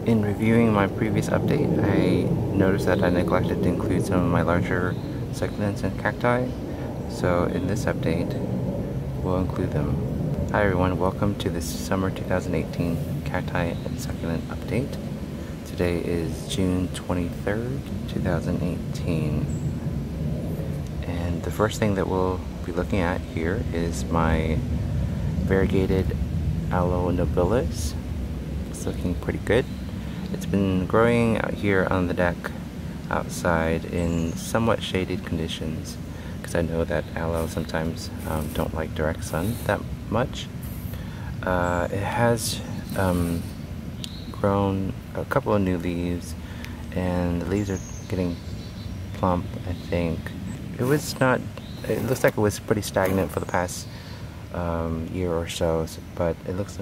In reviewing my previous update, I noticed that I neglected to include some of my larger succulents and cacti, so in this update, we'll include them. Hi everyone, welcome to this summer 2018 cacti and succulent update. Today is June 23rd, 2018, and the first thing that we'll be looking at here is my variegated Aloe nobilis. It's looking pretty good. It's been growing out here on the deck outside in somewhat shaded conditions, because I know that aloe sometimes don't like direct sun that much. It has grown a couple of new leaves, and the leaves are getting plump, I think. It looks like it was pretty stagnant for the past year or so, but it looks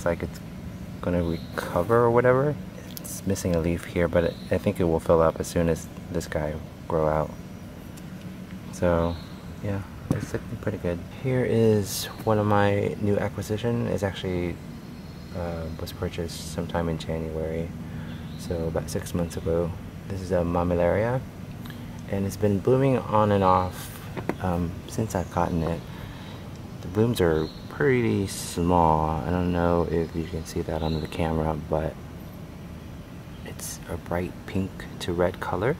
like it's going to recover or whatever. It's missing a leaf here, but I think it will fill up as soon as this guy grow out. So yeah, it's looking pretty good. Here is one of my new acquisition. It's actually was purchased sometime in January, so about 6 months ago. This is a mammillaria, and it's been blooming on and off since I've gotten it. The blooms are pretty small. I don't know if you can see that on the camera, but it's a bright pink to red color,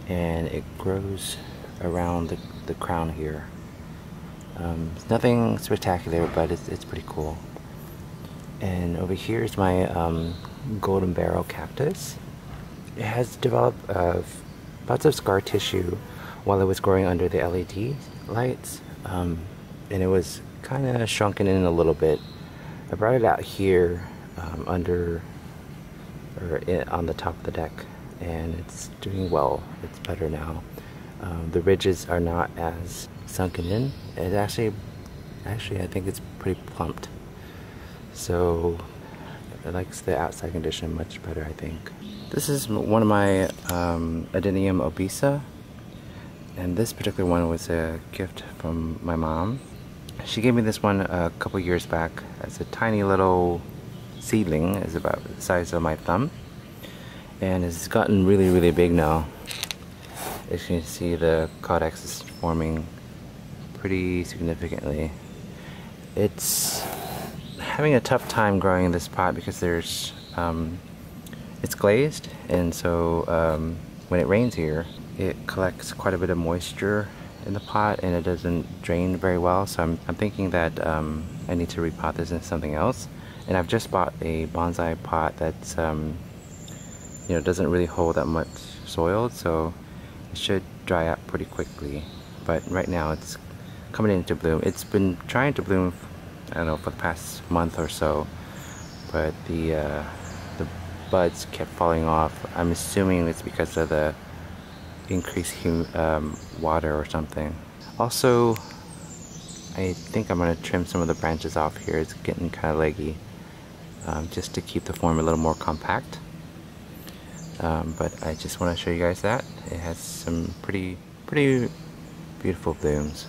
and it grows around the crown here. It's nothing spectacular, but it's pretty cool. And over here is my golden barrel cactus. It has developed lots of scar tissue while it was growing under the LED lights, and it was kind of shrunken in a little bit. I brought it out here on the top of the deck, and it's doing well. It's better now. The ridges are not as sunken in. It actually I think it's pretty plumped. So it likes the outside condition much better, I think. This is one of my Adenium obesa, and this particular one was a gift from my mom. She gave me this one a couple years back as a tiny little seedling. It's about the size of my thumb, and it's gotten really big now. As you can see, the caudex is forming pretty significantly. It's having a tough time growing in this pot because there's it's glazed, and so when it rains here, it collects quite a bit of moisture in the pot, and it doesn't drain very well. So I'm thinking that I need to repot this into something else. And I've just bought a bonsai pot that's doesn't really hold that much soil, so it should dry up pretty quickly. But right now it's coming into bloom. It's been trying to bloom, I don't know, for the past month or so, but the buds kept falling off. I'm assuming it's because of the increased water or something. Also, I think I'm going to trim some of the branches off here. It's getting kind of leggy, just to keep the form a little more compact. But I just want to show you guys that it has some pretty beautiful blooms.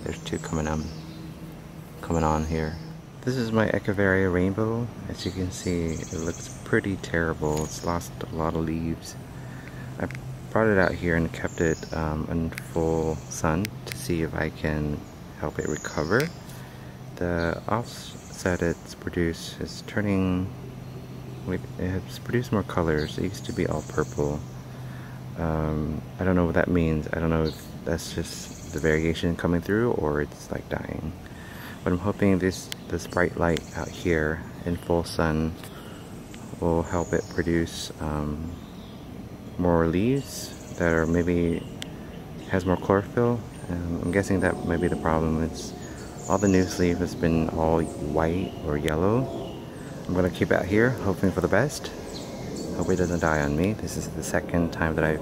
There's two coming on here. This is my Echeveria Rainbow. As you can see, it looks pretty terrible. It's lost a lot of leaves. I brought it out here and kept it in full sun to see if I can help it recover. The offset it's produced is turning, it has produced more colors. It used to be all purple. I don't know what that means. I don't know if that's just the variegation coming through or it's like dying. But I'm hoping this bright light out here in full sun will help it produce more leaves that are maybe has more chlorophyll. I'm guessing that might be the problem. It's all the new leaf has been all white or yellow. I'm gonna keep it out here, hoping for the best. Hope it doesn't die on me. This is the second time that I've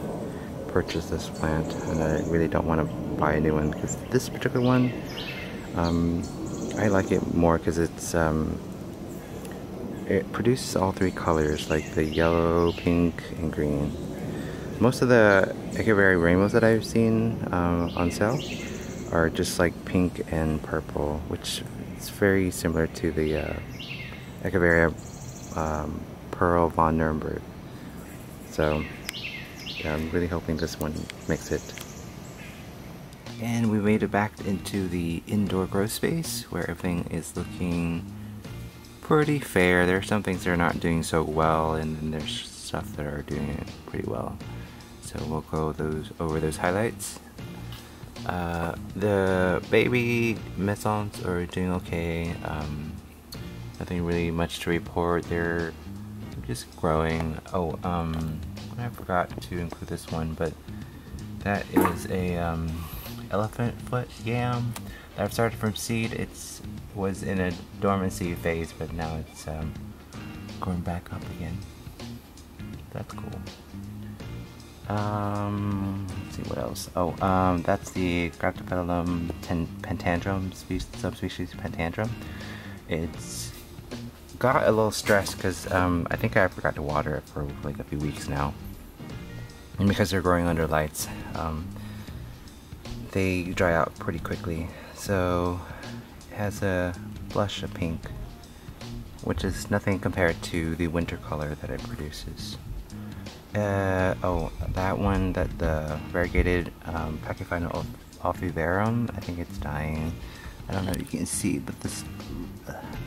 purchased this plant, and I really don't want to buy a new one because this particular one, I like it more because it produces all three colors, like the yellow, pink, and green. Most of the Echeveria Rainbows that I've seen on sale are just like pink and purple, which is very similar to the Echeveria Pearl von Nuremberg. So yeah, I'm really hoping this one makes it. And we made it back into the indoor grow space where everything is looking pretty fair. There are some things that are not doing so well, and then there's stuff that are doing it pretty well. So we'll go over those highlights. The baby mesons are doing okay. Nothing really much to report. They're just growing. Oh, I forgot to include this one, but that is a elephant foot yam that I've started from seed. It was in a dormancy phase, but now it's growing back up again. That's cool. Let's see what else. Oh, that's the Graptopedilum pentandrum, subspecies pentandrum. It's got a little stressed because I think I forgot to water it for like a few weeks now, and because they're growing under lights, they dry out pretty quickly. So it has a blush of pink, which is nothing compared to the winter color that it produces. Oh, that one, that the variegated Pachyphyllum alfivarum, I think it's dying. I don't know if you can see, but this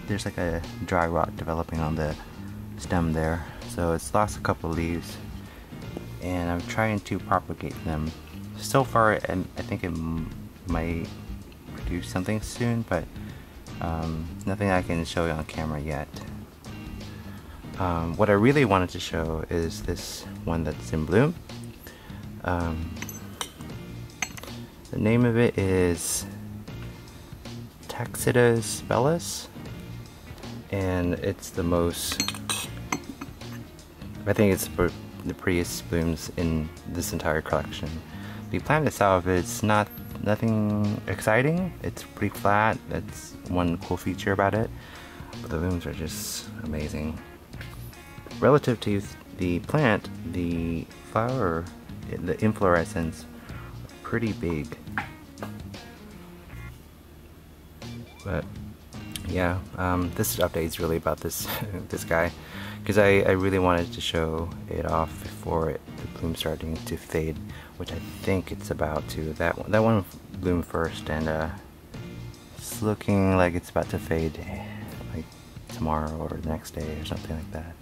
there's like a dry rot developing on the stem there. So it's lost a couple of leaves, and I'm trying to propagate them. So far, I think it might produce something soon, but nothing I can show you on camera yet. What I really wanted to show is this one that's in bloom. The name of it is Tacitus bellus, and it's the most, I think it's the prettiest blooms in this entire collection. The plant itself is nothing exciting. It's pretty flat. That's one cool feature about it, but the blooms are just amazing. Relative to the plant, the flower, the inflorescence, are pretty big. But yeah, this update is really about this this guy, because I really wanted to show it off before the bloom starting to fade, which I think it's about to. That one bloomed first, and it's looking like it's about to fade, like tomorrow or the next day or something like that.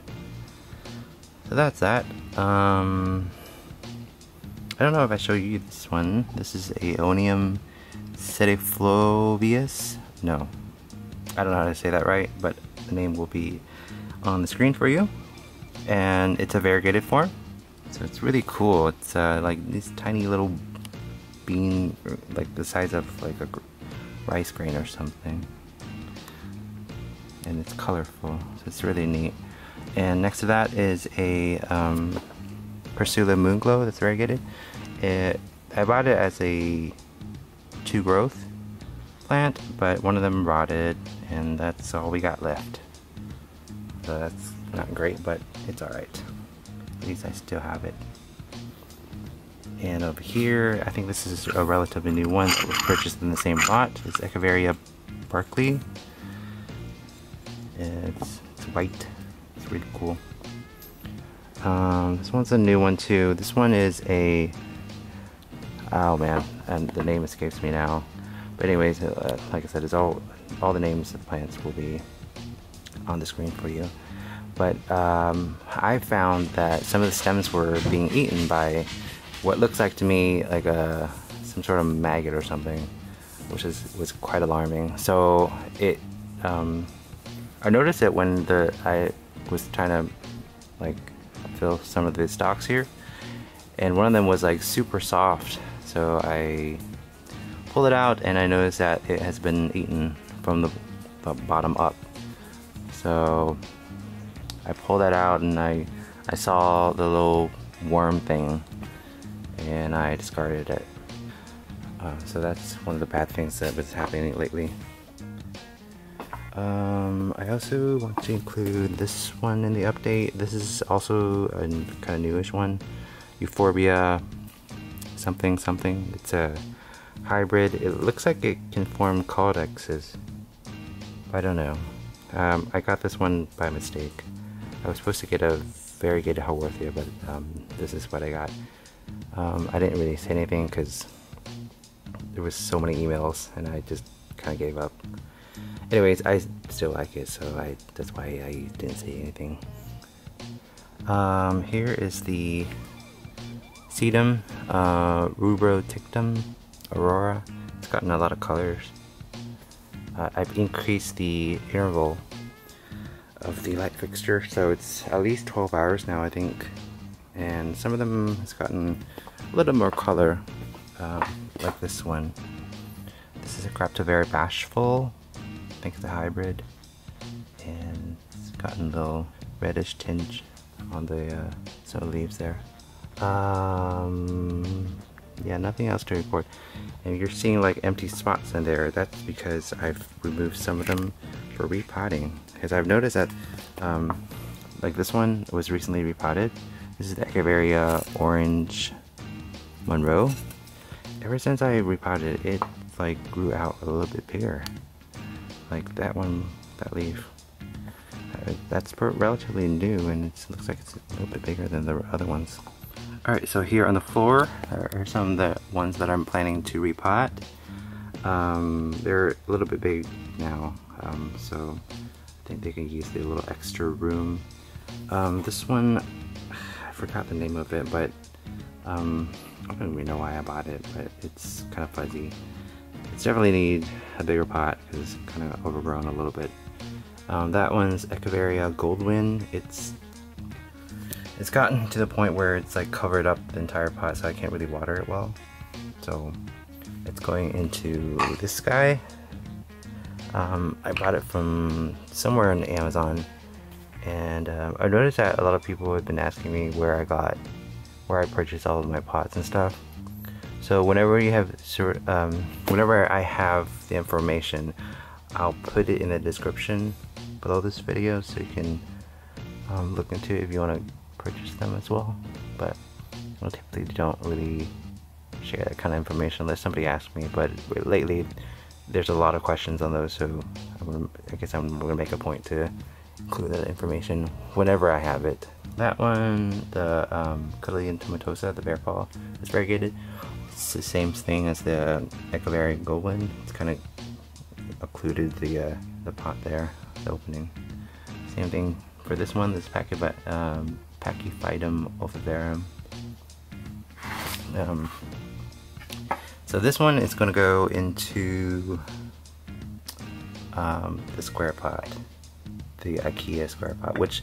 So that's that. I don't know if I show you this one. This is Aeonium sediflovius. No, I don't know how to say that right, but the name will be on the screen for you. And it's a variegated form, so it's really cool. It's like these tiny little bean, like the size of like a rice grain or something, and it's colorful, so it's really neat. And next to that is a Persula moonglow that's variegated. I bought it as a 2-growth plant, but one of them rotted, and that's all we got left. So that's not great, but it's alright. At least I still have it. And over here, I think this is a relatively new one that was purchased in the same lot. It's Echeveria Barkley. It's white. It's really cool. This one's a new one too. This one is a, oh man, and the name escapes me now. But anyways, like I said, it's all the names of the plants will be on the screen for you. But I found that some of the stems were being eaten by what looks like to me like some sort of maggot or something, which was quite alarming. So it, I noticed it when I was trying to like fill some of the stalks here, and one of them was like super soft. So I pulled it out, and I noticed that it has been eaten from the bottom up. So I pulled that out, and I saw the little worm thing, and I discarded it. So that's one of the bad things that was happening lately. I also want to include this one in the update. This is also a kind of newish one. Euphorbia something something. It's a hybrid. It looks like it can form caudexes. I don't know. I got this one by mistake. I was supposed to get a variegated Haworthia, but this is what I got. I didn't really say anything because there was so many emails and I just kind of gave up. Anyways, I still like it, so that's why I didn't say anything. Here is the sedum rubrotictum aurora. It's gotten a lot of colors. I've increased the interval of the light fixture, so it's at least 12 hours now, I think. And some of them has gotten a little more color, like this one. This is a Echeveria bashful. I think it's a hybrid, and it's gotten a little reddish tinge on the some of the leaves there. Yeah, nothing else to report. And you're seeing like empty spots in there. That's because I've removed some of them for repotting. Because I've noticed that, like this one was recently repotted. This is the Echeveria Orange Monroe. Ever since I repotted it, like grew out a little bit bigger. Like that one, that leaf. That's relatively new, and it looks like it's a little bit bigger than the other ones. Alright, so here on the floor are some of the ones that I'm planning to repot. They're a little bit big now, so I think they can use the little extra room. This one, I forgot the name of it, but I don't even know why I bought it, but it's kind of fuzzy. It's definitely need a bigger pot because it's kind of overgrown a little bit. That one's Echeveria Goldwin. It's gotten to the point where it's like covered up the entire pot, so I can't really water it well. So it's going into this guy. I bought it from somewhere on Amazon, and I noticed that a lot of people have been asking me where I purchased all of my pots and stuff. So whenever I have the information, I'll put it in the description below this video, so you can look into it if you want to purchase them as well. But I typically don't really share that kind of information unless somebody asks me, but lately there's a lot of questions on those, so I guess I'm going to make a point to include that information whenever I have it. That one, the Cacti tomatosa, the bear paw, is variegated. It's the same thing as the Echeveria Goldwin. It's kind of occluded the pot there, the opening. Same thing for this one, this Pachyphytum ovivarum. So this one is going to go into the square pot, the IKEA square pot, which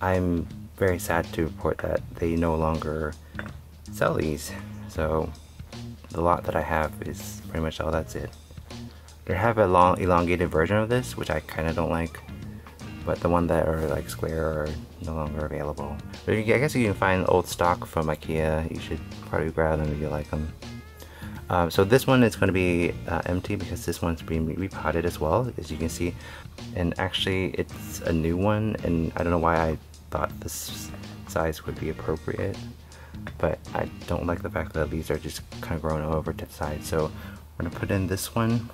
I'm very sad to report that they no longer sell these. So the lot that I have is pretty much all that's it. They have a long elongated version of this, which I kind of don't like, but the one that are like square are no longer available. But I guess you can find old stock from IKEA. You should probably grab them if you like them. So this one is going to be empty because this one's being repotted as well, as you can see. And actually it's a new one, and I don't know why I thought this size would be appropriate, but I don't like the fact that these are just kind of grown over to the side. So we're going to put in this one.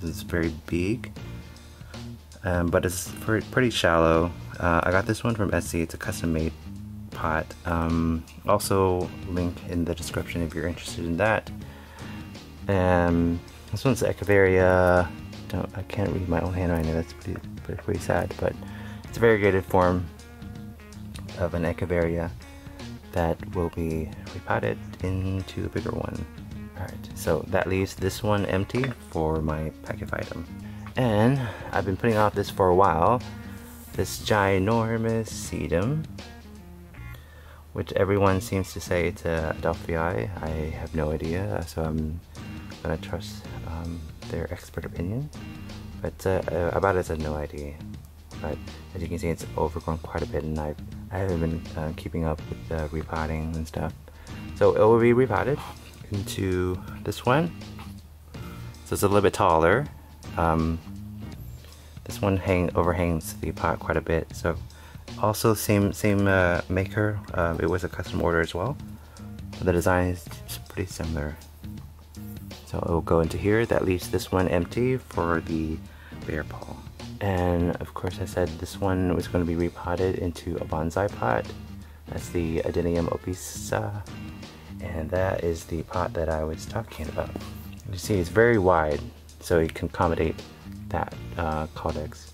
This is very big, but it's pretty shallow. I got this one from Etsy. It's a custom made pot. Also link in the description if you're interested in that. This one's Echeveria. I can't read my own handwriting. That's pretty sad, but it's a variegated form of an Echeveria that will be repotted into a bigger one. Alright, so that leaves this one empty for my Pachyphytum. And I've been putting off this for a while. This ginormous sedum, which everyone seems to say it's a Adelphii. I have no idea, so I'm gonna trust their expert opinion. But about it, I have no idea. But as you can see, it's overgrown quite a bit, and I haven't been keeping up with the repotting and stuff. So it will be repotted into this one. So it's a little bit taller. This one overhangs the pot quite a bit. So also same maker. It was a custom order as well. The design is pretty similar. So it will go into here. That leaves this one empty for the bear paw. And of course I said this one was going to be repotted into a bonsai pot. That's the Adenium obesa, and that is the pot that I was talking about. You see it's very wide, so it can accommodate that caudex.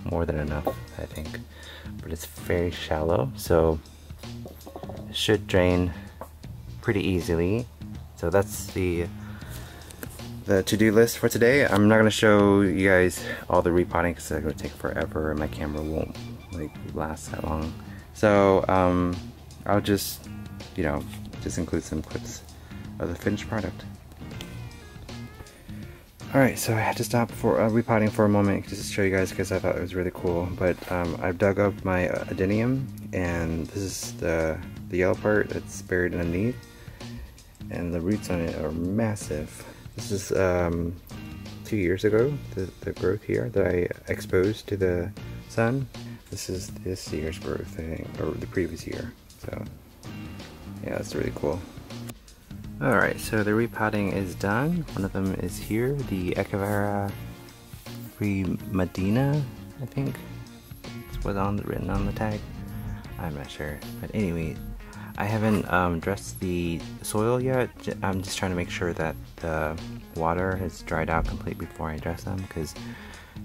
More than enough, I think. But it's very shallow, so it should drain pretty easily. So that's the to-do list for today. I'm not going to show you guys all the repotting because it's going to take forever and my camera won't like last that long. So I'll just, you know, just include some clips of the finished product. Alright, so I had to stop for repotting for a moment just to show you guys because I thought it was really cool. But I've dug up my Adenium, and this is the yellow part that's buried underneath, and the roots on it are massive. This is 2 years ago, the growth here that I exposed to the sun. This is this year's growth, I think, or the previous year. So yeah, that's really cool. Alright, so the repotting is done. One of them is here, the Echeveria Rainbow, I think. That's what's written on the tag. I'm not sure. But anyway, I haven't dressed the soil yet. I'm just trying to make sure that the water has dried out completely before I dress them, because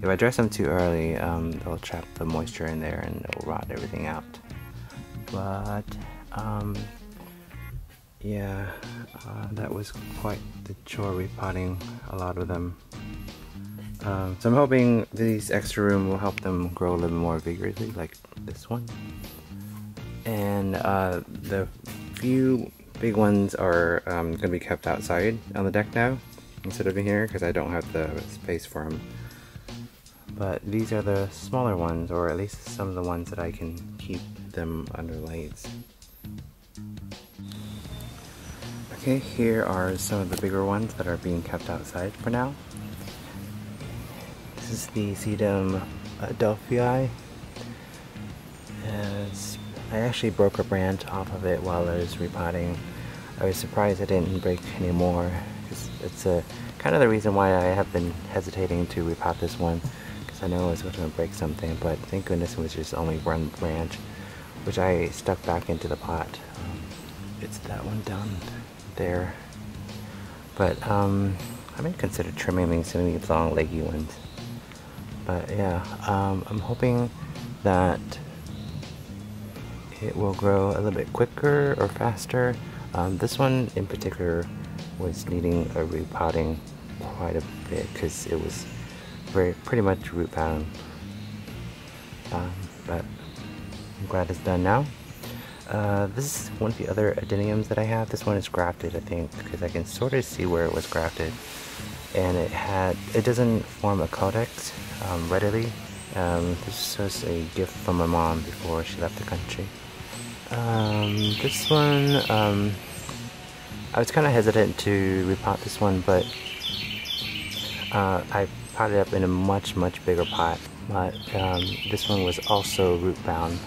if I dress them too early, they'll trap the moisture in there and it'll rot everything out. But yeah, that was quite the chore repotting a lot of them. So I'm hoping these extra room will help them grow a little more vigorously, like this one. And the few big ones are going to be kept outside on the deck now instead of in here because I don't have the space for them. But these are the smaller ones, or at least some of the ones that I can keep them under lights. Okay, here are some of the bigger ones that are being kept outside for now. This is the Sedum Adelphii. I actually broke a branch off of it while I was repotting. I was surprised I didn't break any more, because it's kind of the reason why I have been hesitating to repot this one, because I know I was going to break something, but thank goodness it was just only one branch, which I stuck back into the pot. It's that one down there. But I may consider trimming these, some of these long leggy ones. But yeah, I'm hoping that it will grow a little bit quicker or faster. This one in particular was needing a repotting quite a bit because it was pretty much root bound. But I'm glad it's done now. This is one of the other adeniums that I have. This one is grafted, I think, because I can sort of see where it was grafted. And it doesn't form a caudex readily. This was a gift from my mom before she left the country. This one, I was kind of hesitant to repot this one, but I potted up in a much bigger pot. But this one was also root bound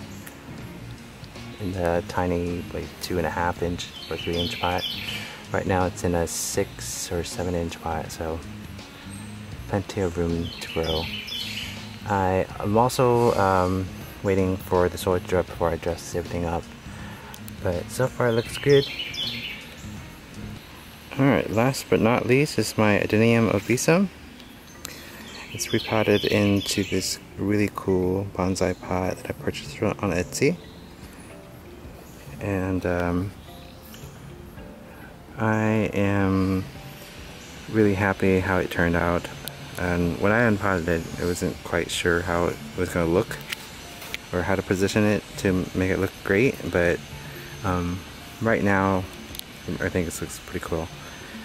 in the tiny, like 2.5 inch or 3 inch pot. Right now it's in a 6 or 7 inch pot, so plenty of room to grow. I'm also waiting for the soil to drip before I dress everything up, but so far it looks good. Alright, last but not least is my Adenium obesum. It's repotted into this really cool bonsai pot that I purchased on Etsy. And I am really happy how it turned out. And when I unpotted it, I wasn't quite sure how it was going to look or how to position it to make it look great, but right now I think this looks pretty cool.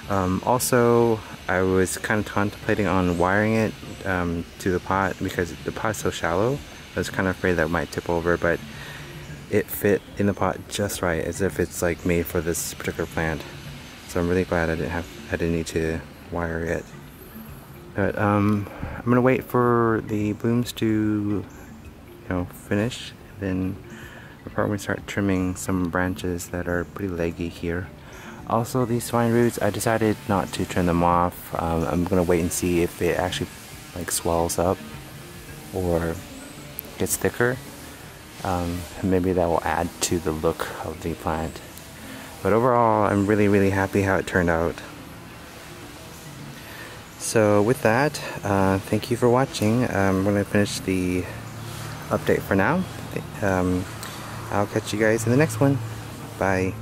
Also, I was kind of contemplating on wiring it to the pot because the pot's so shallow. I was kind of afraid that it might tip over, but it fit in the pot just right, as if it's like made for this particular plant. So I'm really glad I didn't need to wire it. But I'm gonna wait for the blooms to, finish. Then we'll probably start trimming some branches that are pretty leggy here. Also, these vine roots, I decided not to trim them off. I'm gonna wait and see if it actually like swells up or gets thicker, maybe that will add to the look of the plant. But overall, I'm really happy how it turned out. So with that, thank you for watching. I'm going to finish the update for now. I'll catch you guys in the next one. Bye.